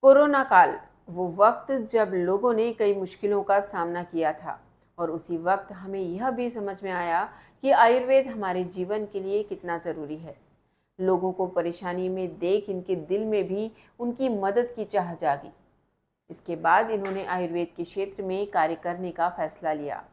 Corona काल वो वक्त जब लोगों ने कई मुश्किलों का सामना किया था और उसी वक्त हमें यह भी समझ में आया कि आयुर्वेद हमारे जीवन के लिए कितना ज़रूरी है। लोगों को परेशानी में देख इनके दिल में भी उनकी मदद की चाह जागी। इसके बाद इन्होंने आयुर्वेद के क्षेत्र में कार्य करने का फैसला लिया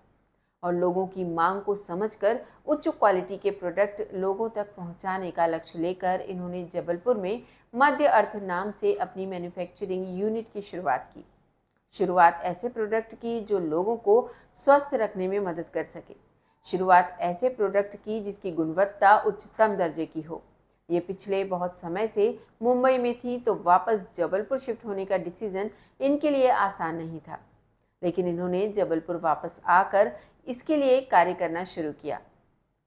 और लोगों की मांग को समझकर उच्च क्वालिटी के प्रोडक्ट लोगों तक पहुंचाने का लक्ष्य लेकर इन्होंने जबलपुर में मध्य अर्थ नाम से अपनी मैन्युफैक्चरिंग यूनिट की शुरुआत की। शुरुआत ऐसे प्रोडक्ट की जो लोगों को स्वस्थ रखने में मदद कर सके। शुरुआत ऐसे प्रोडक्ट की जिसकी गुणवत्ता उच्चतम दर्जे की हो। ये पिछले बहुत समय से मुंबई में थी तो वापस जबलपुर शिफ्ट होने का डिसीजन इनके लिए आसान नहीं था, लेकिन इन्होंने जबलपुर वापस आकर इसके लिए कार्य करना शुरू किया।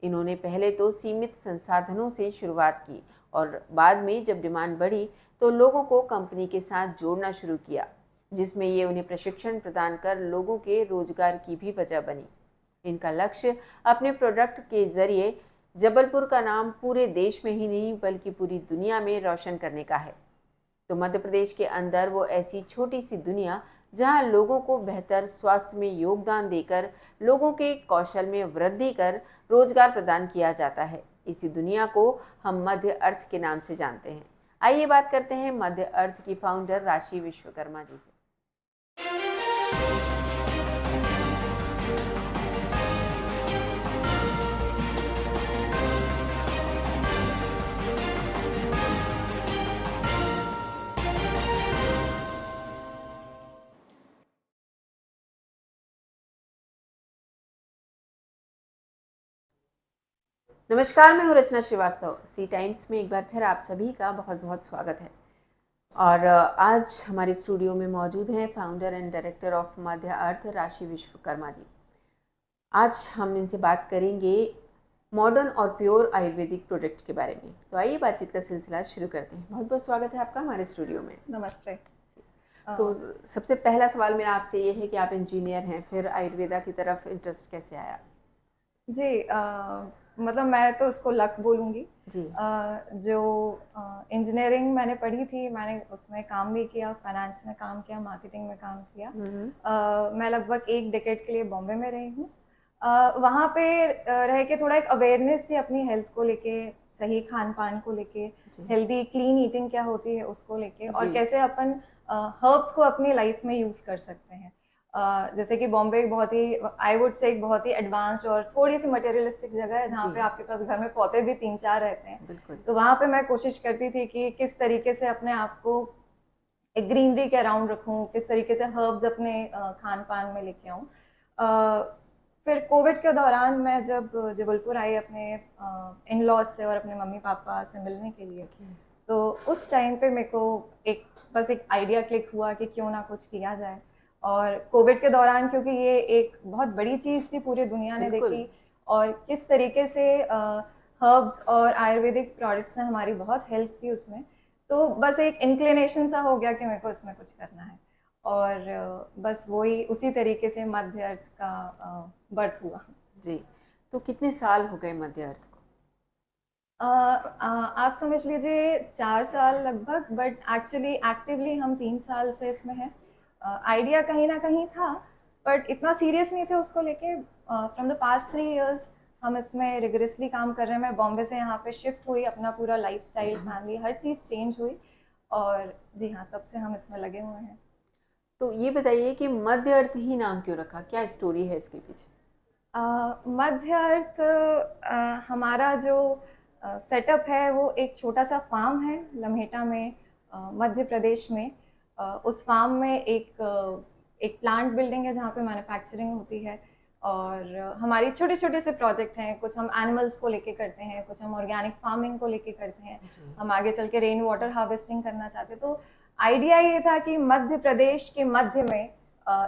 इन्होंने पहले तो सीमित संसाधनों से शुरुआत की और बाद में जब डिमांड बढ़ी तो लोगों को कंपनी के साथ जोड़ना शुरू किया, जिसमें ये उन्हें प्रशिक्षण प्रदान कर लोगों के रोजगार की भी वजह बनी। इनका लक्ष्य अपने प्रोडक्ट के जरिए जबलपुर का नाम पूरे देश में ही नहीं बल्कि पूरी दुनिया में रोशन करने का है। तो मध्य प्रदेश के अंदर वो ऐसी छोटी सी दुनिया जहां लोगों को बेहतर स्वास्थ्य में योगदान देकर लोगों के कौशल में वृद्धि कर रोजगार प्रदान किया जाता है, इसी दुनिया को हम मध्य अर्थ के नाम से जानते हैं। आइए बात करते हैं मध्य अर्थ की फाउंडर राशि विश्वकर्मा जी से। नमस्कार, मैं हूँ रचना श्रीवास्तव। सी टाइम्स में एक बार फिर आप सभी का बहुत बहुत स्वागत है। और आज हमारे स्टूडियो में मौजूद हैं फाउंडर एंड डायरेक्टर ऑफ मध्य अर्थ राशि विश्वकर्मा जी। आज हम इनसे बात करेंगे मॉडर्न और प्योर आयुर्वेदिक प्रोडक्ट के बारे में। तो आइए बातचीत का सिलसिला शुरू करते हैं। बहुत बहुत स्वागत है आपका हमारे स्टूडियो में। नमस्ते। तो सबसे पहला सवाल मेरा आपसे ये है कि आप इंजीनियर हैं, फिर आयुर्वेदा की तरफ इंटरेस्ट कैसे आया? जी, मतलब मैं तो उसको लक बोलूँगी। जी। जो इंजीनियरिंग मैंने पढ़ी थी, मैंने उसमें काम भी किया, फाइनेंस में काम किया, मार्केटिंग में काम किया। मैं लगभग 1 डेकेड के लिए बॉम्बे में रही हूँ। वहाँ पे रह के थोड़ा एक अवेयरनेस थी अपनी हेल्थ को लेके, सही खान-पान को लेके, हेल्दी क्लीन ईटिंग क्या होती है उसको लेके, और कैसे अपन हर्ब्स को अपनी लाइफ में यूज़ कर सकते हैं। जैसे कि बॉम्बे एक बहुत ही, आई वुड से एक बहुत ही एडवांस्ड और थोड़ी सी मटेरियलिस्टिक जगह है जहाँ पे आपके पास घर में पौधे भी 3-4 रहते हैं। तो वहाँ पे मैं कोशिश करती थी कि किस तरीके से अपने आप को एक ग्रीनरी के अराउंड रखूँ, किस तरीके से हर्ब्स अपने खान पान में लेके आऊँ। फिर कोविड के दौरान मैं जब जबलपुर आई अपने इन लॉज से और अपने मम्मी पापा से मिलने के लिए, तो उस टाइम पे मेरे को बस एक आइडिया क्लिक हुआ कि क्यों ना कुछ किया जाए। और कोविड के दौरान, क्योंकि ये एक बहुत बड़ी चीज़ थी, पूरी दुनिया ने देखी और किस तरीके से हर्ब्स और आयुर्वेदिक प्रोडक्ट्स ने हमारी बहुत हेल्प की उसमें, तो बस एक इंक्लिनेशन सा हो गया कि मेरे को इसमें कुछ करना है। और बस वही उसी तरीके से मध्य अर्थ का बर्थ हुआ। जी। तो कितने साल हो गए मध्य अर्थ को? आप समझ लीजिए 4 साल लगभग, बट एक्चुअली एक्टिवली हम 3 साल से इसमें हैं। आइडिया कहीं ना कहीं था, बट इतना सीरियस नहीं थे उसको लेके। फ्रॉम द पास्ट 3 इयर्स हम इसमें रिगरसली काम कर रहे हैं। मैं बॉम्बे से यहाँ पे शिफ्ट हुई, अपना पूरा लाइफस्टाइल, फैमिली, हर चीज़ चेंज हुई, और जी हाँ, तब से हम इसमें लगे हुए हैं। तो ये बताइए कि मध्य अर्थ ही नाम क्यों रखा, क्या स्टोरी है इसके पीछे? मध्य अर्थ, हमारा जो सेटअप है वो एक छोटा सा फार्म है लम्हेटा में, मध्य प्रदेश में। उस फार्म में एक प्लांट बिल्डिंग है जहाँ पे मैन्युफैक्चरिंग होती है, और हमारी छोटे छोटे से प्रोजेक्ट हैं। कुछ हम एनिमल्स को लेके करते हैं, कुछ हम ऑर्गेनिक फार्मिंग को लेके करते हैं, हम आगे चल के रेन वाटर हार्वेस्टिंग करना चाहते हैं। तो आइडिया ये था कि मध्य प्रदेश के मध्य में,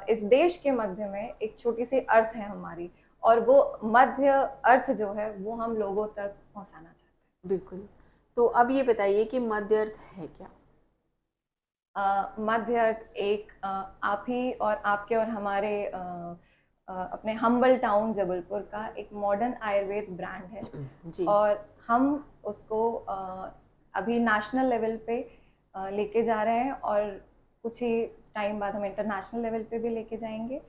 इस देश के मध्य में एक छोटी सी अर्थ है हमारी, और वो मध्य अर्थ जो है वो हम लोगों तक पहुंचाना चाहते हैं। बिल्कुल। तो अब ये बताइए कि मध्य अर्थ है क्या? मध्य अर्थ एक आप ही और आपके और हमारे अपने हम्बल टाउन जबलपुर का एक मॉडर्न आयुर्वेद ब्रांड है। जी। और हम उसको अभी नेशनल लेवल पे लेके जा रहे हैं, और कुछ ही टाइम बाद हम इंटरनेशनल लेवल पे भी लेके जाएंगे।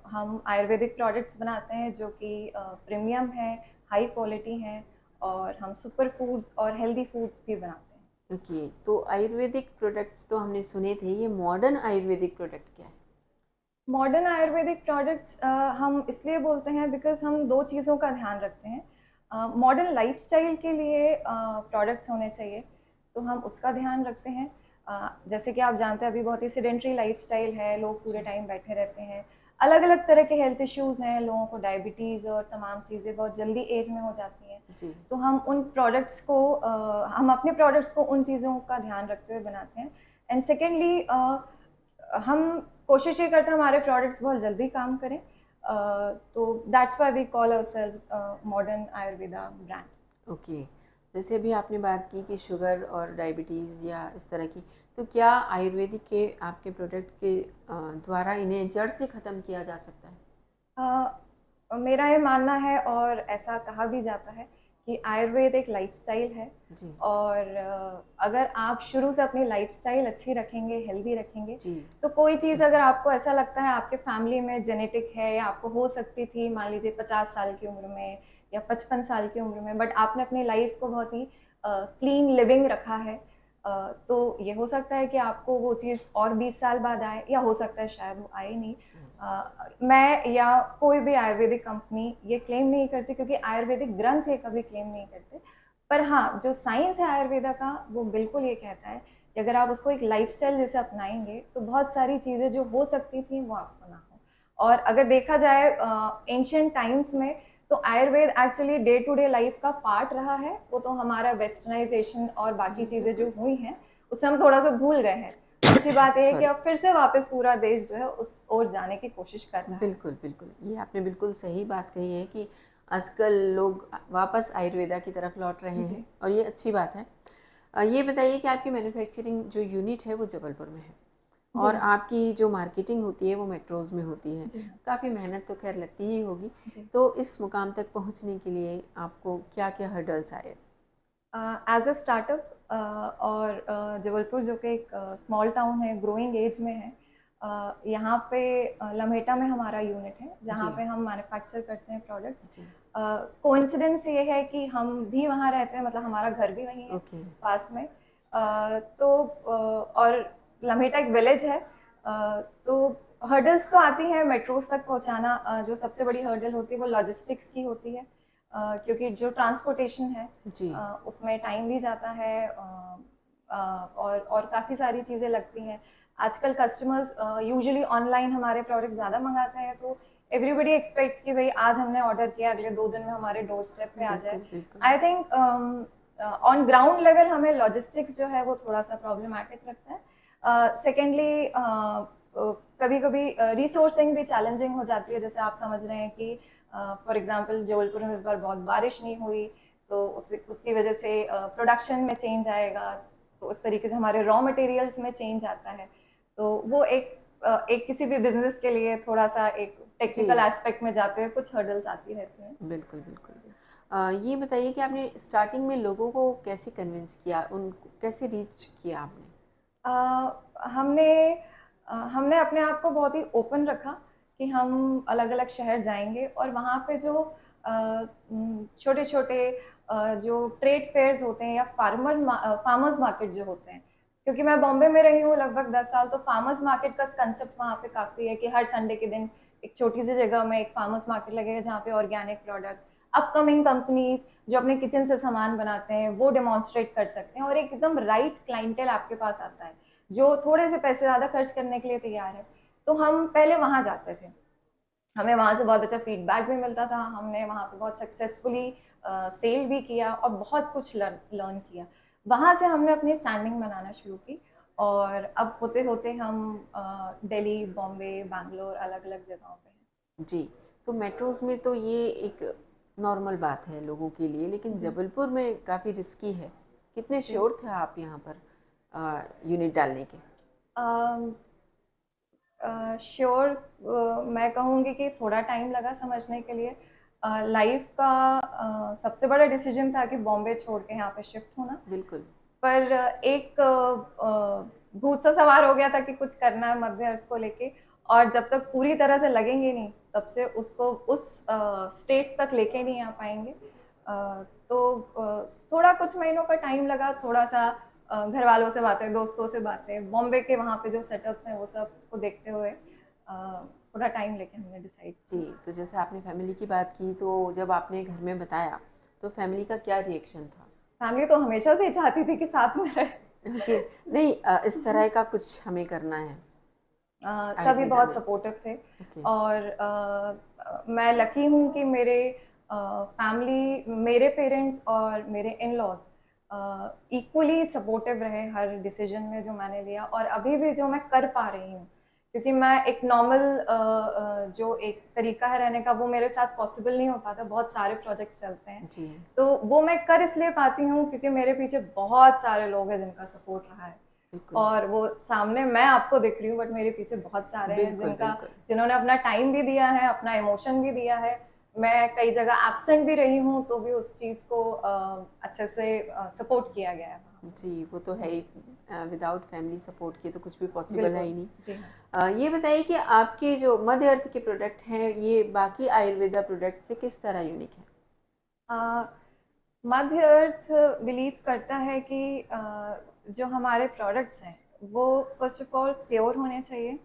हम आयुर्वेदिक प्रोडक्ट्स बनाते हैं जो कि प्रीमियम है, हाई क्वालिटी हैं, और हम सुपर फूड्स और हेल्दी फूड्स भी बनाते हैं। ओके, तो आयुर्वेदिक प्रोडक्ट्स तो हमने सुने थे, ये मॉडर्न आयुर्वेदिक प्रोडक्ट क्या है? मॉडर्न आयुर्वेदिक प्रोडक्ट्स हम इसलिए बोलते हैं बिकॉज हम दो चीज़ों का ध्यान रखते हैं। मॉडर्न लाइफस्टाइल के लिए प्रोडक्ट्स होने चाहिए, तो हम उसका ध्यान रखते हैं। जैसे कि आप जानते हैं अभी बहुत ही सेडेंट्री लाइफस्टाइल है, लोग पूरे टाइम बैठे रहते हैं, अलग अलग तरह के हेल्थ इश्यूज़ हैं, लोगों को डायबिटीज़ और तमाम चीज़ें बहुत जल्दी एज में हो जाती हैं। जी। तो हम उन प्रोडक्ट्स को हम अपने प्रोडक्ट्स को उन चीज़ों का ध्यान रखते हुए बनाते हैं। एंड सेकेंडली हम कोशिश ये करते हैं हमारे प्रोडक्ट्स बहुत जल्दी काम करें, तो that's why we call ourselves modern Ayurveda brand. Okay, जैसे अभी आपने बात की कि शुगर और डायबिटीज़ या इस तरह की, तो क्या आयुर्वेदिक के आपके प्रोडक्ट के द्वारा इन्हें जड़ से ख़त्म किया जा सकता है? मेरा ये मानना है और ऐसा कहा भी जाता है कि आयुर्वेद एक लाइफस्टाइल है, जी। और अगर आप शुरू से अपनी लाइफस्टाइल अच्छी रखेंगे, हेल्दी रखेंगे, जी। तो कोई चीज़ अगर आपको ऐसा लगता है आपके फैमिली में जेनेटिक है या आपको हो सकती थी, मान लीजिए 50 साल की उम्र में या 55 साल की उम्र में, बट आपने अपनी लाइफ को बहुत ही क्लीन लिविंग रखा है, तो ये हो सकता है कि आपको वो चीज़ और 20 साल बाद आए, या हो सकता है शायद वो आए नहीं। मैं या कोई भी आयुर्वेदिक कंपनी ये क्लेम नहीं करती, क्योंकि आयुर्वेदिक ग्रंथ ये कभी क्लेम नहीं करते। पर हाँ, जो साइंस है आयुर्वेदा का वो बिल्कुल ये कहता है कि अगर आप उसको एक लाइफस्टाइल जैसे अपनाएंगे तो बहुत सारी चीज़ें जो हो सकती थी वो आपको ना हो। और अगर देखा जाए एंशियंट टाइम्स में, तो Ayurveda actually day to day life का पार्ट रहा है। वो तो हमारा वेस्टर्नाइजेशन और बाकी चीज़ें जो हुई हैं उससे हम थोड़ा सा भूल गए हैं। अच्छी बात यह है कि सॉरी। अब फिर से वापस पूरा देश जो है उस ओर जाने की कोशिश कर रहा है। बिल्कुल, बिल्कुल। ये आपने बिल्कुल सही बात कही है कि आजकल लोग वापस आयुर्वेदा की तरफ लौट रहे हैं जी। और ये अच्छी बात है। ये बताइए कि आपकी मैन्युफैक्चरिंग जो यूनिट है वो जबलपुर में है जी और हाँ। आपकी जो मार्केटिंग होती है वो मेट्रोज़ में होती है। जी हाँ। काफ़ी मेहनत तो खैर लगती ही होगी। जी। तो इस मुकाम तक पहुंचने के लिए आपको क्या-क्या हर्डल्स आए? एज अ स्टार्टअप, और जबलपुर जो कि एक स्मॉल टाउन है, ग्रोइंग एज में है, यहाँ पे लम्हेटा में हमारा यूनिट है जहाँ जी। पे हम मैन्युफैक्चर करते हैं प्रोडक्ट्स। जी। कोइंसिडेंस ये है कि हम भी वहाँ रहते हैं, मतलब हमारा घर भी वहीं है ओके। पास में। और लम्हेटा एक विलेज है, तो हर्डल्स तो आती हैं मेट्रोज तक पहुँचाना। जो सबसे बड़ी हर्डल होती है वो लॉजिस्टिक्स की होती है, क्योंकि जो ट्रांसपोर्टेशन है जी। उसमें टाइम भी जाता है, और काफ़ी सारी चीज़ें लगती हैं। आजकल कस्टमर्स यूजुअली ऑनलाइन हमारे प्रोडक्ट ज़्यादा मंगाते हैं, तो एवरीबडी एक्सपेक्ट्स कि भाई आज हमने ऑर्डर किया, अगले 2 दिन में हमारे डोर स्टेप पे आ जाए। बिल्कुल, बिल्कुल। I think on ground level हमें लॉजिस्टिक्स जो है वो थोड़ा सा प्रॉब्लमैटिक लगता है। सेकेंडली कभी कभी रिसोर्सिंग भी चैलेंजिंग हो जाती है, जैसे आप समझ रहे हैं कि फॉर एग्जांपल जबलपुर में इस बार बहुत बारिश नहीं हुई, तो उसकी वजह से प्रोडक्शन में चेंज आएगा, तो उस तरीके से हमारे रॉ मटेरियल्स में चेंज आता है। तो वो एक किसी भी बिजनेस के लिए थोड़ा सा एक टेक्निकल जी। एस्पेक्ट में जाते हुए कुछ हर्डल्स आती रहती हैं। बिल्कुल, बिल्कुल। ये बताइए कि आपने स्टार्टिंग में लोगों को कैसे कन्विंस किया, उनको कैसे रीच किया आपने? हमने हमने अपने आप को बहुत ही ओपन रखा कि हम अलग अलग शहर जाएंगे, और वहाँ पे जो छोटे छोटे जो ट्रेड फेयर्स होते हैं या फार्मर्स मार्केट जो होते हैं, क्योंकि मैं बॉम्बे में रही हूँ लगभग 10 साल, तो फार्मर्स मार्केट का कंसेप्ट वहाँ पे काफ़ी है कि हर संडे के दिन एक छोटी सी जगह में एक फार्मर्स मार्केट लगेगा जहाँ पे ऑर्गेनिक प्रोडक्ट, अपकमिंग कंपनीज जो अपने किचन से सामान बनाते हैं वो डेमोन्स्ट्रेट कर सकते हैं, और एक एकदम राइट क्लाइंटेल आपके पास आता है जो थोड़े से पैसे ज़्यादा खर्च करने के लिए तैयार है। तो हम पहले वहाँ जाते थे, हमें वहाँ से बहुत अच्छा फीडबैक भी मिलता था, हमने वहाँ पे बहुत सक्सेसफुली सेल भी किया और बहुत कुछ लर्न किया। वहाँ से हमने अपनी स्टैंडिंग बनाना शुरू की, और अब होते होते हम दिल्ली, बॉम्बे, बैंगलोर अलग अलग जगहों पे हैं। जी। तो मेट्रोज़ में तो ये एक नॉर्मल बात है लोगों के लिए, लेकिन जी जबलपुर में काफ़ी रिस्की है। कितने जी। श्योर थे आप यहाँ पर यूनिट डालने के? श्योर, मैं कहूँगी कि थोड़ा टाइम लगा समझने के लिए। लाइफ का सबसे बड़ा डिसीजन था कि बॉम्बे छोड़ के यहाँ पे शिफ्ट होना। बिल्कुल। पर एक भूत सा सवार हो गया था कि कुछ करना है मध्य अर्थ को लेके, और जब तक पूरी तरह से लगेंगे नहीं तब से उसको उस स्टेट तक लेके नहीं आ पाएंगे। थोड़ा कुछ महीनों का टाइम लगा, थोड़ा सा घर वालों से बातें, दोस्तों से बातें, बॉम्बे के वहाँ पे जो सेटअप्स हैं वो सब को देखते हुए थोड़ा टाइम लेके हमने डिसाइड। जी, तो जैसे आपने फैमिली की बात की, तो जब आपने घर में बताया तो फैमिली का क्या रिएक्शन था? फैमिली तो हमेशा से ही चाहती थी कि साथ में रहे। ओके, नहीं इस तरह का कुछ हमें करना है सभी आयुर्वेदा बहुत में। सपोर्टिव थे, ओके। और मैं लकी हूँ कि मेरे फैमिली, मेरे पेरेंट्स और मेरे इन लॉज इक्वली सपोर्टिव रहे हर डिसीजन में जो मैंने लिया, और अभी भी जो मैं कर पा रही हूँ, क्योंकि मैं एक नॉर्मल जो एक तरीका है रहने का वो मेरे साथ पॉसिबल नहीं हो पाता, बहुत सारे प्रोजेक्ट्स चलते हैं, जी, तो वो मैं कर इसलिए पाती हूँ क्योंकि मेरे पीछे बहुत सारे लोग हैं जिनका सपोर्ट रहा है। बिल्कुल, और वो सामने मैं आपको दिख रही हूँ, बट मेरे पीछे बहुत सारे हैं बिल्कुल, बिल्कुल। जिन्होंने अपना टाइम भी दिया है, अपना इमोशन भी दिया है। मैं कई जगह एब्सेंट भी रही हूँ तो भी उस चीज़ को अच्छे से सपोर्ट किया गया है वहाँ पे। जी, वो तो है ही। विदाउट फैमिली सपोर्ट के तो कुछ भी पॉसिबल है बिल्कुल। ही नहीं। जी हाँ। ये बताइए कि आपके जो मध्य अर्थ के प्रोडक्ट हैं, ये बाकी आयुर्वेदा प्रोडक्ट से किस तरह यूनिक है? अ, मध्य अर्थ बिलीव करता है कि जो हमारे प्रोडक्ट्स हैं वो फर्स्ट ऑफ ऑल प्योर होने चाहिए,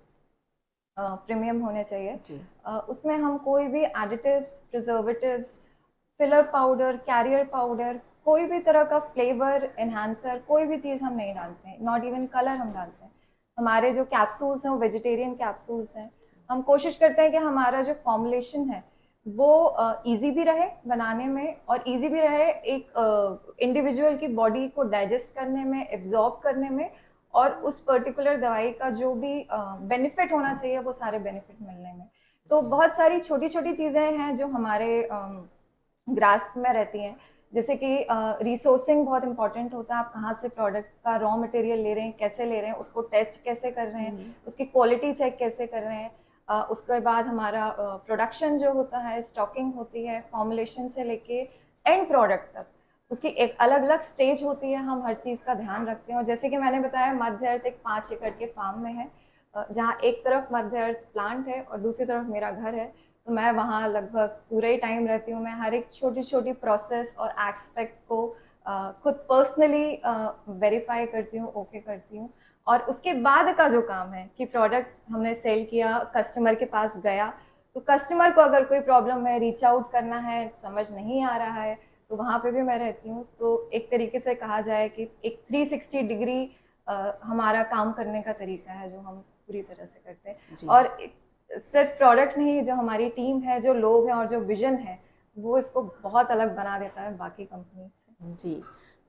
प्रीमियम होने चाहिए। जी, उसमें हम कोई भी additives, preservatives, filler powder, carrier powder, कोई भी तरह का फ्लेवर एनहांसर, कोई भी चीज़ हम नहीं डालते हैं, नॉट इवन कलर हम डालते हैं। हमारे जो कैप्सूल्स हैं वो वेजिटेरियन कैप्सूल्स हैं। हम कोशिश करते हैं कि हमारा जो फॉर्मुलेशन है वो इजी भी रहे बनाने में, और इजी भी रहे एक इंडिविजुअल की बॉडी को डाइजेस्ट करने में, एब्जॉर्ब करने में, और उस पर्टिकुलर दवाई का जो भी बेनिफिट होना चाहिए वो सारे बेनिफिट मिलने में। तो बहुत सारी छोटी छोटी चीज़ें हैं जो हमारे ग्रास्प में रहती हैं, जैसे कि रिसोर्सिंग बहुत इंपॉर्टेंट होता है। आप कहाँ से प्रोडक्ट का रॉ मटेरियल ले रहे हैं, कैसे ले रहे हैं, उसको टेस्ट कैसे कर रहे हैं, उसकी क्वालिटी चेक कैसे कर रहे हैं। उसके बाद हमारा प्रोडक्शन जो होता है, स्टॉकिंग होती है, फॉर्मुलेशन से लेके एंड प्रोडक्ट तक उसकी एक अलग अलग स्टेज होती है। हम हर चीज़ का ध्यान रखते हैं, और जैसे कि मैंने बताया मध्य अर्थ एक 5 एकड़ के फार्म में है, जहाँ एक तरफ मध्य अर्थ प्लांट है और दूसरी तरफ मेरा घर है। तो मैं वहाँ लगभग पूरे ही टाइम रहती हूँ। मैं हर एक छोटी छोटी प्रोसेस और एस्पेक्ट को खुद पर्सनली वेरीफाई करती हूँ, ओके करती हूँ। और उसके बाद का जो काम है कि प्रोडक्ट हमने सेल किया, कस्टमर के पास गया, तो कस्टमर को अगर कोई प्रॉब्लम है, रीच आउट करना है, समझ नहीं आ रहा है, तो वहाँ पे भी मैं रहती हूँ। तो एक तरीके से कहा जाए कि एक 360 डिग्री हमारा काम करने का तरीका है जो हम पूरी तरह से करते हैं। जी, और सिर्फ प्रोडक्ट नहीं, जो हमारी टीम है, जो लोग हैं और जो विजन है, वो इसको बहुत अलग बना देता है बाकी कंपनी से। जी।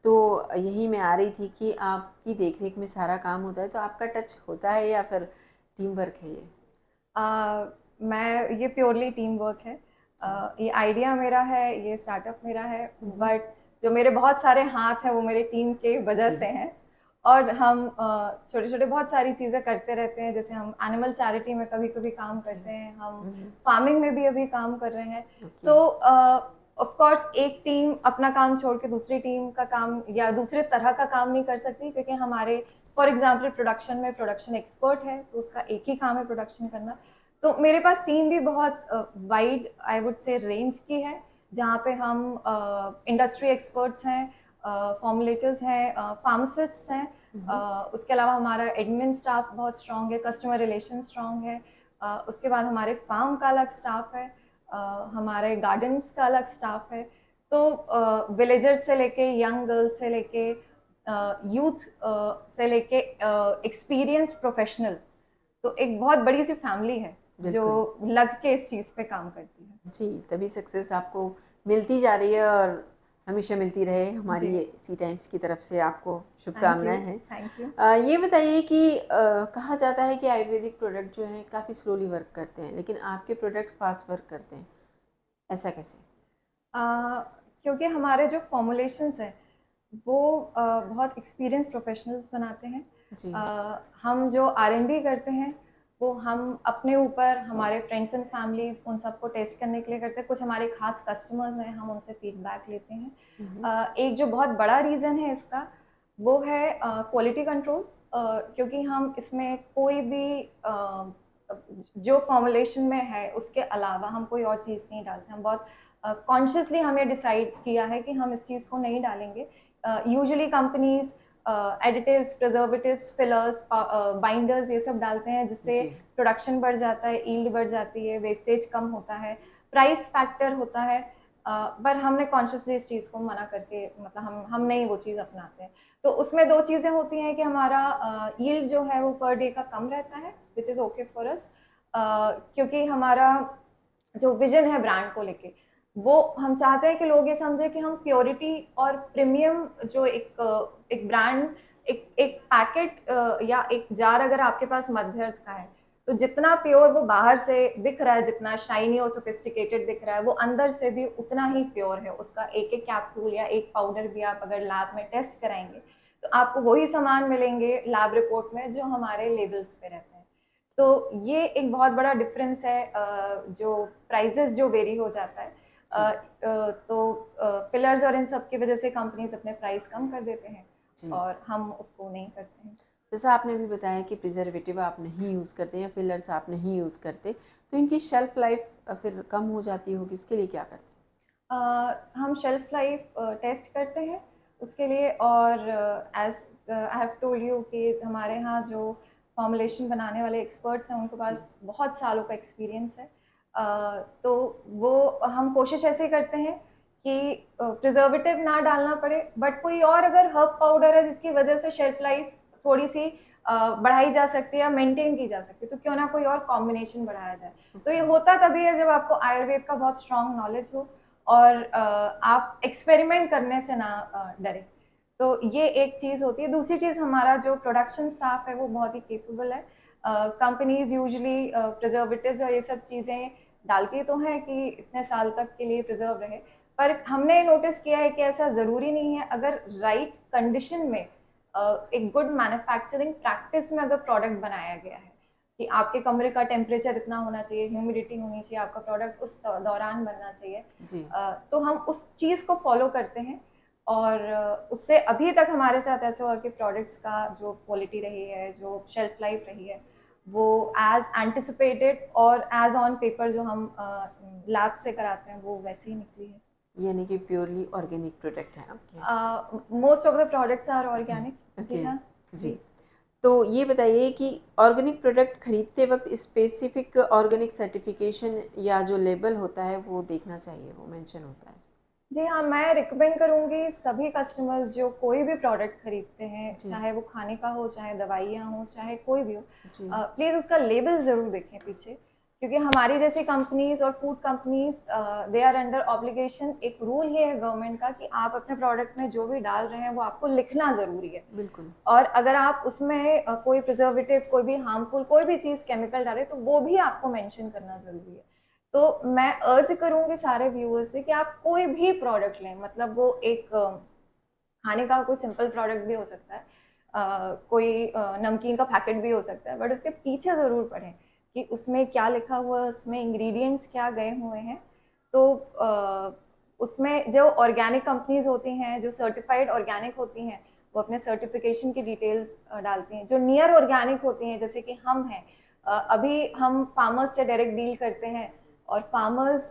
तो यही मैं आ रही थी कि आपकी देख-रेख में सारा काम होता है, तो आपका टच होता है या फिर टीम वर्क है ये? ये प्योरली टीम वर्क है। ये आइडिया मेरा है, ये स्टार्टअप मेरा है, बट जो मेरे बहुत सारे हाथ हैं वो मेरे टीम के वजह जी। से हैं। और हम छोटे छोटे बहुत सारी चीज़ें करते रहते हैं, जैसे हम एनिमल चैरिटी में कभी कभी काम करते हैं, हम फार्मिंग में भी अभी काम कर रहे हैं। ओके, तो ऑफ कोर्स एक टीम अपना काम छोड़ के दूसरी टीम का काम या दूसरे तरह का काम नहीं कर सकती, क्योंकि हमारे फॉर एग्जाम्पल प्रोडक्शन में प्रोडक्शन एक्सपर्ट है तो उसका एक ही काम है प्रोडक्शन करना। तो मेरे पास टीम भी बहुत वाइड, आई वुड से, रेंज की है, जहाँ पे हम इंडस्ट्री एक्सपर्ट्स हैं, फॉर्मुलेटर्स हैं, फार्मासिस्ट्स हैं, उसके अलावा हमारा एडमिन स्टाफ बहुत स्ट्रॉन्ग है, कस्टमर रिलेशन स्ट्रॉन्ग है, उसके बाद हमारे फार्म का अलग स्टाफ है, हमारे गार्डन्स का अलग स्टाफ है। तो विलेजर्स से लेके यंग गर्ल्स से लेके यूथ से लेके एक्सपीरियंस प्रोफेशनल, तो एक बहुत बड़ी सी फैमिली है जो बिल्कुल। लग के इस चीज़ पे काम करती है। जी, तभी सक्सेस आपको मिलती जा रही है और हमेशा मिलती रहे। हमारी जी, ये सी टाइम्स की तरफ से आपको थैंक यू, शुभकामनाएँ हैं। Thank you. ये बताइए कि कहा जाता है कि आयुर्वेदिक प्रोडक्ट जो हैं काफ़ी स्लोली वर्क करते हैं, लेकिन आपके प्रोडक्ट फास्ट वर्क करते हैं। ऐसा कैसे? अ, क्योंकि हमारे जो फॉर्मुलेशंस हैं वो बहुत एक्सपीरियंस प्रोफेशनल्स बनाते हैं। जी। हम जो R&D करते हैं वो हम अपने ऊपर, हमारे फ्रेंड्स एंड फैमिलीज, उन सबको टेस्ट करने के लिए करते हैं। कुछ हमारे खास कस्टमर्स हैं, हम उनसे फीडबैक लेते हैं। एक जो बहुत बड़ा रीज़न है इसका वो है क्वालिटी कंट्रोल। क्योंकि हम इसमें कोई भी जो फॉर्मुलेशन में है उसके अलावा हम कोई और चीज़ नहीं डालते। हम बहुत कॉन्शियसली हमने डिसाइड किया है कि हम इस चीज़ को नहीं डालेंगे। Usually companies additives, preservatives, fillers, binders ये सब डालते हैं, जिससे जी प्रोडक्शन बढ़ जाता है, यील्ड बढ़ जाती है, वेस्टेज कम होता है, प्राइस फैक्टर होता है। पर हमने कॉन्शियसली इस चीज़ को मना करके, मतलब हम नहीं वो चीज़ अपनाते हैं। तो उसमें दो चीज़ें होती हैं कि हमारा यील्ड जो है वो पर डे का कम रहता है, which is okay for us, क्योंकि हमारा जो विजन है ब्रांड को लेके, वो हम चाहते हैं कि लोग ये समझे कि हम प्योरिटी और प्रीमियम जो एक ब्रांड, एक पैकेट या एक जार अगर आपके पास मध्यवर्त का है, तो जितना प्योर वो बाहर से दिख रहा है, जितना शाइनी और सोफिस्टिकेटेड दिख रहा है, वो अंदर से भी उतना ही प्योर है। उसका एक एक कैप्सूल या एक पाउडर भी आप अगर लैब में टेस्ट कराएंगे तो आपको वही सामान मिलेंगे लैब रिपोर्ट में जो हमारे लेबल्स पे रहते हैं। तो ये एक बहुत बड़ा डिफरेंस है, जो प्राइजेस जो वेरी हो जाता है। जी तो फिलर्स और इन सब की वजह से कंपनीज अपने प्राइस कम कर देते हैं जी। और हम उसको नहीं करते हैं। जैसा आपने अभी बताया कि प्रिजर्वेटिव आप नहीं यूज़ करते या फिलर्स आप नहीं यूज़ करते, तो इनकी शेल्फ लाइफ फिर कम हो जाती होगी, उसके लिए क्या करते हैं? हम शेल्फ लाइफ टेस्ट करते हैं उसके लिए, और as I have told you कि हमारे यहाँ जो फॉर्मुलेशन बनाने वाले एक्सपर्ट्स हैं उनके जी पास बहुत सालों का एक्सपीरियंस है। तो वो हम कोशिश ऐसे करते हैं कि प्रिजर्वेटिव ना डालना पड़े, बट कोई और अगर हर्ब पाउडर है जिसकी वजह से शेल्फ लाइफ थोड़ी सी बढ़ाई जा सकती है या मेंटेन की जा सकती है, तो क्यों ना कोई और कॉम्बिनेशन बढ़ाया जाए। तो ये होता तभी है जब आपको आयुर्वेद का बहुत स्ट्रॉन्ग नॉलेज हो और आप एक्सपेरिमेंट करने से ना डरे। तो ये एक चीज़ होती है। दूसरी चीज़, हमारा जो प्रोडक्शन स्टाफ है वो बहुत ही केपेबल है। कंपनीज यूजुअली प्रिजर्वेटिव्स और ये सब चीज़ें डालती तो हैं कि इतने साल तक के लिए प्रिजर्व रहे, पर हमने नोटिस किया है कि ऐसा ज़रूरी नहीं है। अगर राइट कंडीशन में एक गुड मैन्युफैक्चरिंग प्रैक्टिस में अगर प्रोडक्ट बनाया गया है कि आपके कमरे का टेम्परेचर इतना होना चाहिए, ह्यूमिडिटी होनी चाहिए, आपका प्रोडक्ट उस दौरान बनना चाहिए, जी तो हम उस चीज़ को फॉलो करते हैं। और उससे अभी तक हमारे साथ ऐसा हुआ कि प्रोडक्ट्स का जो क्वालिटी रही है, जो शेल्फ लाइफ रही है, वो एज एंटिसिपेटेड और एज ऑन पेपर जो हम लैब से कराते हैं वो वैसे ही निकली है। यानी कि प्योरली ऑर्गेनिक प्रोडक्ट है आपके। Most of the products are organic. जी ओके हाँ। जी। जी। तो ये बताइए कि ऑर्गेनिक प्रोडक्ट खरीदते वक्त स्पेसिफिक ऑर्गेनिक सर्टिफिकेशन या जो लेबल होता है वो देखना चाहिए, वो मेंशन होता है? जी हाँ, मैं रिकमेंड करूँगी सभी कस्टमर्स जो कोई भी प्रोडक्ट खरीदते हैं, जी चाहे वो खाने का हो, चाहे दवाइयाँ हो, चाहे कोई भी हो, जी प्लीज़ उसका लेबल ज़रूर देखें पीछे, क्योंकि हमारी जैसी कंपनीज और food companies they are under obligation. एक रूल ये है गवर्नमेंट का कि आप अपने प्रोडक्ट में जो भी डाल रहे हैं वो आपको लिखना ज़रूरी है। बिल्कुल। और अगर आप उसमें कोई प्रिजर्वेटिव, कोई भी हार्मफुल कोई भी चीज़ केमिकल डालें तो वो भी आपको मेंशन करना ज़रूरी है। तो मैं अर्ज करूँगी सारे व्यूअर्स से कि आप कोई भी प्रोडक्ट लें, मतलब वो एक खाने का कोई सिंपल प्रोडक्ट भी हो सकता है, कोई नमकीन का पैकेट भी हो सकता है, बट उसके पीछे ज़रूर पढ़ें कि उसमें क्या लिखा हुआ है, उसमें इंग्रेडिएंट्स क्या गए हुए हैं। तो उसमें जो ऑर्गेनिक कंपनीज होती हैं, जो सर्टिफाइड ऑर्गेनिक होती हैं, वो अपने सर्टिफिकेशन की डिटेल्स डालती हैं। जो नियर ऑर्गेनिक होती हैं, जैसे कि हम हैं, अभी हम फार्मर्स से डायरेक्ट डील करते हैं, और फार्मर्स,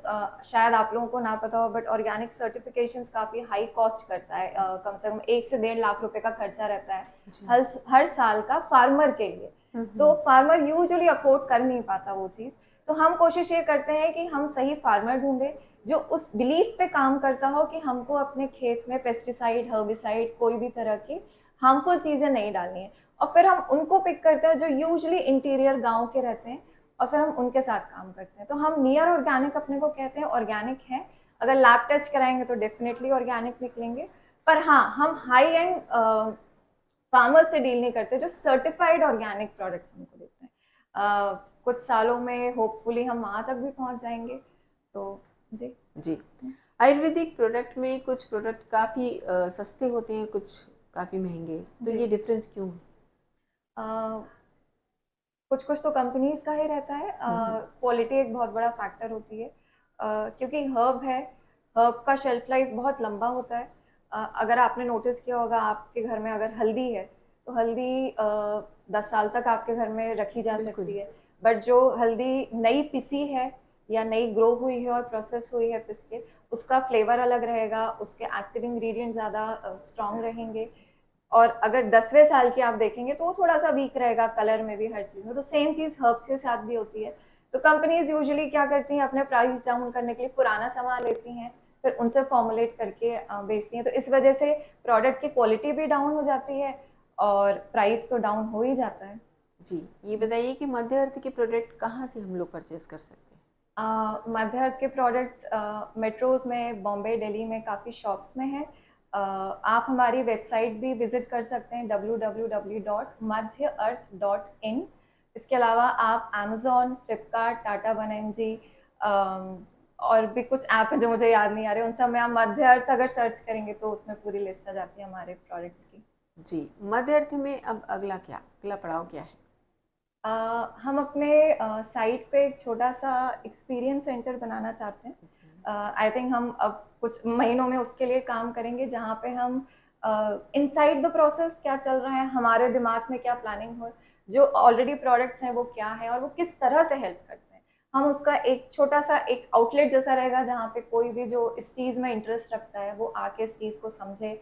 शायद आप लोगों को ना पता हो, बट ऑर्गेनिक सर्टिफिकेशंस काफ़ी हाई कॉस्ट करता है। कम से कम 1 से 1.5 लाख रुपए का खर्चा रहता है जी हर साल का फार्मर के लिए। तो फार्मर यूजुअली अफोर्ड कर नहीं पाता वो चीज़। तो हम कोशिश ये करते हैं कि हम सही फार्मर ढूंढें जो उस बिलीफ पे काम करता हो कि हमको अपने खेत में पेस्टिसाइड, हर्बिसाइड, कोई भी तरह की हार्मफुल चीज़ें नहीं डालनी है। और फिर हम उनको पिक करते हैं जो यूजुअली इंटीरियर गाँव के रहते हैं, और फिर हम उनके साथ काम करते हैं। तो हम नियर ऑर्गेनिक अपने को कहते हैं, ऑर्गेनिक है। अगर लैब टेस्ट कराएंगे तो डेफिनेटली ऑर्गेनिक निकलेंगे। पर हाँ, हम हाई एंड फार्मर से डील नहीं करते जो सर्टिफाइड ऑर्गेनिक प्रोडक्ट्स हमको देते हैं। कुछ सालों में होपफुली हम वहाँ तक भी पहुँच जाएंगे। तो जी जी। आयुर्वेदिक प्रोडक्ट में कुछ प्रोडक्ट काफ़ी सस्ते होते हैं, कुछ काफ़ी महंगे, तो जी। ये डिफरेंस क्यों है? कुछ कुछ तो कंपनीज का ही रहता है। क्वालिटी एक बहुत बड़ा फैक्टर होती है, क्योंकि हर्ब है। हर्ब का शेल्फ लाइफ बहुत लंबा होता है। अगर आपने नोटिस किया होगा, आपके घर में अगर हल्दी है तो हल्दी 10 साल तक आपके घर में रखी जा बिल्कुल। सकती है। बट जो हल्दी नई पिसी है या नई ग्रो हुई है और प्रोसेस हुई है पिस के, उसका फ्लेवर अलग रहेगा, उसके एक्टिव इंग्रेडिएंट ज़्यादा स्ट्रॉन्ग रहेंगे। और अगर 10वें साल की आप देखेंगे तो वो थोड़ा सा वीक रहेगा कलर में भी, हर चीज़ में। तो सेम चीज़ हर्ब्स के साथ भी होती है। तो कंपनीज यूजुअली क्या करती हैं, अपने प्राइस डाउन करने के लिए पुराना सामान लेती हैं, फिर उनसे फॉर्मुलेट करके बेचती हैं। तो इस वजह से प्रोडक्ट की क्वालिटी भी डाउन हो जाती है और प्राइस तो डाउन हो ही जाता है। जी, ये बताइए कि मध्य अर्थ के प्रोडक्ट कहाँ से हम लोग परचेज कर सकते हैं? मध्य अर्थ के प्रोडक्ट्स मेट्रोज में, बॉम्बे, दिल्ली में काफ़ी शॉप्स में हैं। आप हमारी वेबसाइट भी विजिट कर सकते हैं www.madhyarth.in। इसके अलावा आप अमेजोन, फ्लिपकार्ट, टाटा 1mg और भी कुछ ऐप है जो मुझे याद नहीं आ रहे, उन सब में आप मध्य अर्थ अगर सर्च करेंगे तो उसमें पूरी लिस्ट आ जाती है हमारे प्रोडक्ट्स की। जी, मध्य अर्थ में अब अगला पड़ाव क्या है? हम अपने साइट पे एक छोटा सा एक्सपीरियंस सेंटर बनाना चाहते हैं। आई थिंक हम अब कुछ महीनों में उसके लिए काम करेंगे, जहाँ पे हम इनसाइड द प्रोसेस क्या चल रहा है, हमारे दिमाग में क्या प्लानिंग हो, जो ऑलरेडी प्रोडक्ट्स हैं वो क्या है और वो किस तरह से हेल्प करते हैं। हम उसका एक छोटा सा एक आउटलेट जैसा रहेगा, जहाँ पे कोई भी जो इस चीज़ में इंटरेस्ट रखता है वो आके इस चीज़ को समझे,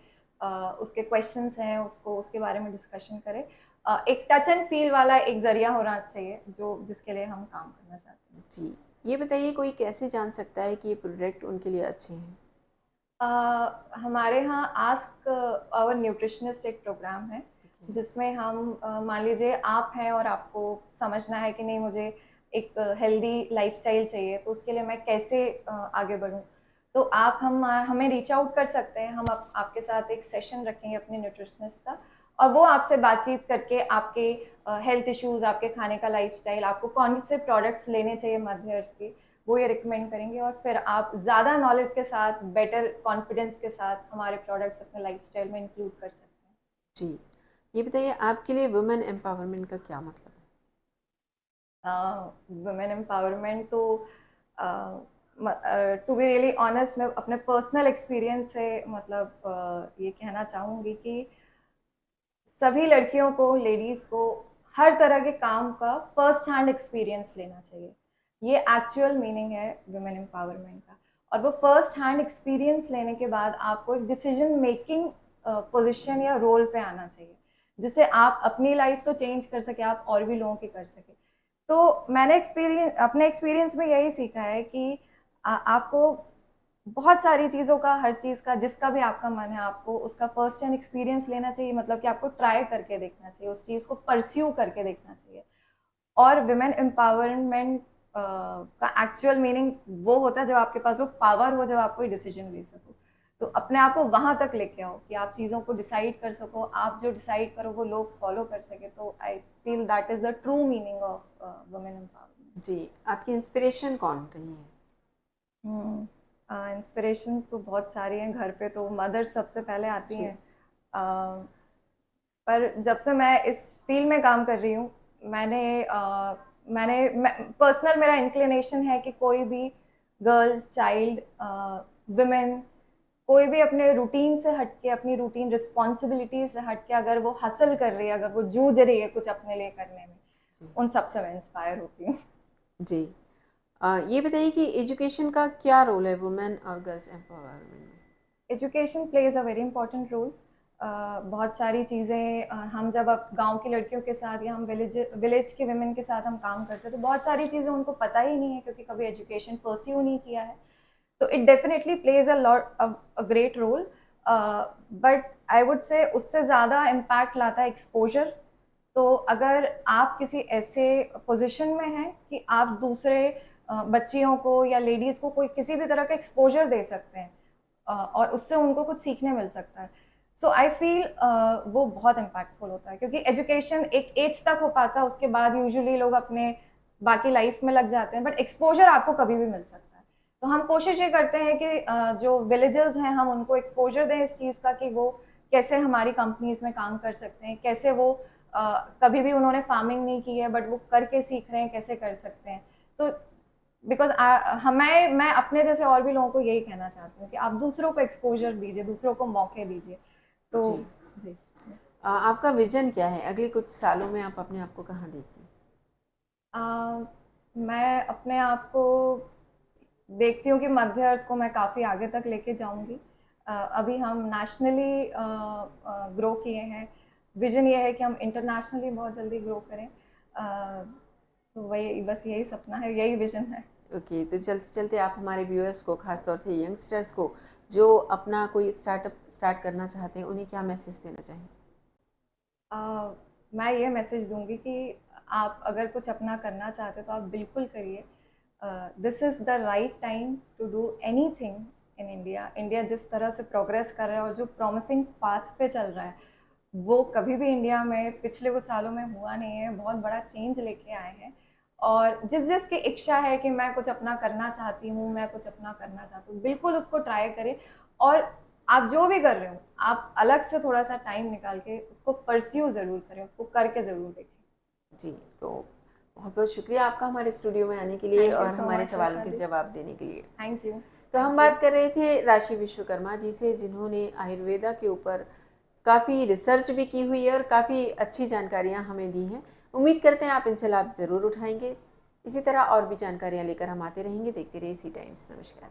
उसके क्वेश्चंस हैं उसको उसके बारे में डिस्कशन करे। एक टच एंड फील वाला एक जरिया होना चाहिए जो जिसके लिए हम काम करना चाहते हैं। जी, ये बताइए कोई कैसे जान सकता है कि ये प्रोडक्ट उनके लिए अच्छे हैं? हमारे यहाँ आस्क आवर न्यूट्रिशनिस्ट एक प्रोग्राम है, जिसमें हम मान लीजिए आप हैं और आपको समझना है कि नहीं मुझे एक हेल्दी लाइफस्टाइल चाहिए, तो उसके लिए मैं कैसे आगे बढ़ूँ। तो आप हमें रीच आउट कर सकते हैं, हम आपके साथ एक सेशन रखेंगे अपने न्यूट्रिशनिस्ट का, और वो आपसे बातचीत करके आपके हेल्थ इश्यूज, आपके खाने का लाइफस्टाइल, आपको कौन से प्रोडक्ट्स लेने चाहिए मध्य अर्थ के, वो ये रिकमेंड करेंगे। और फिर आप ज़्यादा नॉलेज के साथ, बेटर कॉन्फिडेंस के साथ हमारे प्रोडक्ट्स अपने लाइफस्टाइल में इंक्लूड कर सकते हैं। जी, ये बताइए आपके लिए वुमेन एम्पावरमेंट का क्या मतलब है? वुमेन एम्पावरमेंट तो टू बी रियली ऑनेस्ट, मैं अपने पर्सनल एक्सपीरियंस से मतलब ये कहना चाहूँगी कि सभी लड़कियों को, लेडीज़ को हर तरह के काम का फर्स्ट हैंड एक्सपीरियंस लेना चाहिए। ये एक्चुअल मीनिंग है वुमेन एम्पावरमेंट का। और वो फर्स्ट हैंड एक्सपीरियंस लेने के बाद आपको एक डिसीजन मेकिंग पोजीशन या रोल पे आना चाहिए, जिससे आप अपनी लाइफ तो चेंज कर सके, आप और भी लोगों की कर सके। तो मैंने अपने एक्सपीरियंस में यही सीखा है कि आपको बहुत सारी चीज़ों का, हर चीज़ का, जिसका भी आपका मन है, आपको उसका फर्स्ट हैंड एक्सपीरियंस लेना चाहिए। मतलब कि आपको ट्राई करके देखना चाहिए, उस चीज़ को परस्यू करके देखना चाहिए। और विमेन एम्पावरमेंट का एक्चुअल मीनिंग वो होता है जब आपके पास वो पावर हो, जब आप कोई डिसीजन ले सको। तो अपने आप को वहां तक लेके आओ कि आप चीज़ों को डिसाइड कर सको, आप जो डिसाइड करो वो लोग फॉलो कर सके। तो I feel that is the true meaning of women empowerment. जी, आपकी इंस्पिरेशन कौन रही है? इंस्पिरेशंस तो बहुत सारी हैं। घर पे तो मदर सबसे पहले आती जी। हैं। पर जब से मैं इस फील्ड में काम कर रही हूँ, मैंने पर्सनल मेरा इंक्लिनेशन है कि कोई भी गर्ल, चाइल्ड, विमेन, कोई भी अपने रूटीन से हटके, अपनी रूटीन रिस्पॉन्सिबिलिटी से हटके अगर वो हसल कर रही है, अगर वो जूझ रही है कुछ अपने लिए करने में, जी। उन सबसे मैं इंस्पायर होती हूँ। जी, ये बताइए कि एजुकेशन का क्या रोल है वुमेन और गर्ल्स एम्पावरमेंट में? Education plays a very important role. बहुत सारी चीज़ें हम जब अब गांव की लड़कियों के साथ या हम विलेज के वुमेन के साथ हम काम करते हैं, तो बहुत सारी चीज़ें उनको पता ही नहीं है, क्योंकि कभी एजुकेशन परस्यू नहीं किया है। तो it definitely plays a great role. But I would say उससे ज़्यादा इम्पैक्ट लाता है एक्सपोजर। तो अगर आप किसी ऐसे पोजीशन में हैं कि आप दूसरे बच्चियों को या लेडीज़ को कोई किसी भी तरह का एक्सपोजर दे सकते हैं, और उससे उनको कुछ सीखने मिल सकता है, सो आई फील वो बहुत इम्पैक्टफुल होता है। क्योंकि एजुकेशन एक एज तक हो पाता है, उसके बाद यूजुअली लोग अपने बाकी लाइफ में लग जाते हैं, बट एक्सपोजर आपको कभी भी मिल सकता है। तो हम कोशिश ये करते हैं कि जो विलेजर्स हैं हम उनको एक्सपोजर दें इस चीज़ का, कि वो कैसे हमारी कंपनीज में काम कर सकते हैं, कैसे वो कभी भी उन्होंने फार्मिंग नहीं की है बट वो करके सीख रहे हैं कैसे कर सकते हैं। तो बिकॉज मैं अपने जैसे और भी लोगों को यही कहना चाहती हूँ कि आप दूसरों को एक्सपोजर दीजिए, दूसरों को मौके दीजिए। तो जी, जी। आपका विजन क्या है? अगले कुछ सालों में आप अपने आप को कहाँ देखती हैं? मैं अपने आप को देखती हूँ कि मध्य अर्थ को मैं काफ़ी आगे तक लेके जाऊँगी। अभी हम नेशनली ग्रो किए हैं। विजन ये है कि हम इंटरनेशनली बहुत जल्दी ग्रो करें। तो वही बस यही सपना है, यही विजन है। ओके, तो चलते चलते आप हमारे व्यूअर्स को, खासतौर से यंगस्टर्स को जो अपना कोई स्टार्टअप स्टार्ट करना चाहते हैं, उन्हें क्या मैसेज देना चाहेंगे? मैं ये मैसेज दूंगी कि आप अगर कुछ अपना करना चाहते हो तो आप बिल्कुल करिए। This is the right time to do anything in India. India जिस तरह से प्रोग्रेस कर रहा है और जो प्रॉमिसिंग पाथ पे चल रहा है, वो कभी भी इंडिया में पिछले कुछ सालों में हुआ नहीं है। बहुत बड़ा चेंज लेके आए हैं। और जिस जिसकी इच्छा है कि मैं कुछ अपना करना चाहती हूँ, मैं कुछ अपना करना चाहती हूँ, बिल्कुल उसको ट्राई करें। और आप जो भी कर रहे हो, आप अलग से थोड़ा सा टाइम निकाल के उसको परस्यू ज़रूर करें, उसको करके ज़रूर देखें। जी, तो बहुत बहुत शुक्रिया आपका हमारे स्टूडियो में आने के लिए थैंक यू और सो हमारे मच सवालों ऋषा के जी। जवाब देने के लिए। Thank you. तो हम थैंक यू। बात कर रहे थे राशि विश्वकर्मा जी से, जिन्होंने आयुर्वेदा के ऊपर काफ़ी रिसर्च भी की हुई है और काफ़ी अच्छी जानकारियाँ हमें दी हैं। उम्मीद करते हैं आप इनसे लाभ ज़रूर उठाएंगे। इसी तरह और भी जानकारियाँ लेकर हम आते रहेंगे। देखते रहिए सी टाइम्स। नमस्कार।